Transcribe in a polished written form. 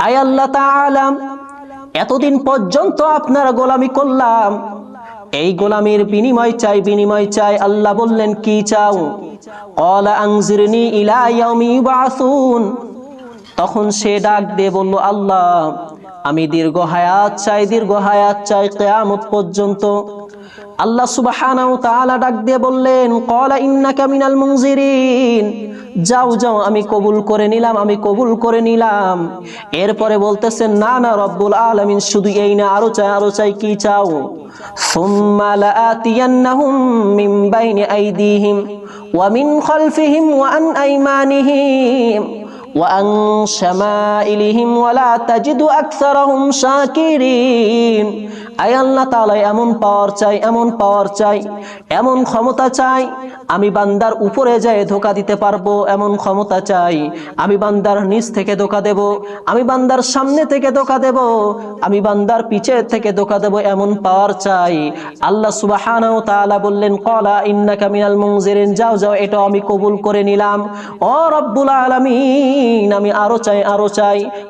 আয় আল্লাহ তাআলা, এতদিন পর্যন্ত আপনার গোলামি করলাম, এই গোলামির বিনিময় চাই। আল্লাহ বললেন, কি চাও? ক্বালা আনজিরনি ইলা ইয়াউমি ইউবআসুন। তখন সে ডাক দিয়ে বলল, আল্লাহ, আমি দীর্ঘ হায়াত চাই কিয়ামত পর্যন্ত। আল্লাহ সুবহানাহু ওয়া তাআলা ডাক দিয়ে বললেন, ক্বালা ইন্নাকা মিনাল মুনজিরিন। যাও আমি কবুল করে নিলাম। এরপরে বলতেছেন, না রব্বুল আলামিন, শুধু এই না, আরো চাই। কি চাও? সুম্মা লাআতিয়ান্নাহুম মিন বাইনি আইদিহিম ওয়া মিন খালফিহিম ওয়া আন আইমানিহিম ওয়া আন শামাইলিহিম ওয়া লা তাজিদু আকসারাহুম শাকিরিন। আয় আল্লাহ তাআলা, এমন পাওয়ার চাই, এমন ক্ষমতা চাই, আমি বান্দার উপরে যায় ধোঁকা দিতে পারবো, এমন ক্ষমতা চাই। আমি বান্দার নিচ থেকে ধোঁকা দেব, আমি বান্দার সামনে থেকে ধোঁকা দেব, আমি বান্দার পিছে থেকে ধোঁকা দেব, এমন পাওয়ার চাই। আল্লাহ সুবহানাহু ওয়া তাআলা বললেন, ক্বালা ইন্নাকা মিনাল মুনজিরিন। যাও, এটা আমি কবুল করে নিলাম। ও রব্বুল আলামিন, আমি আরো চাই।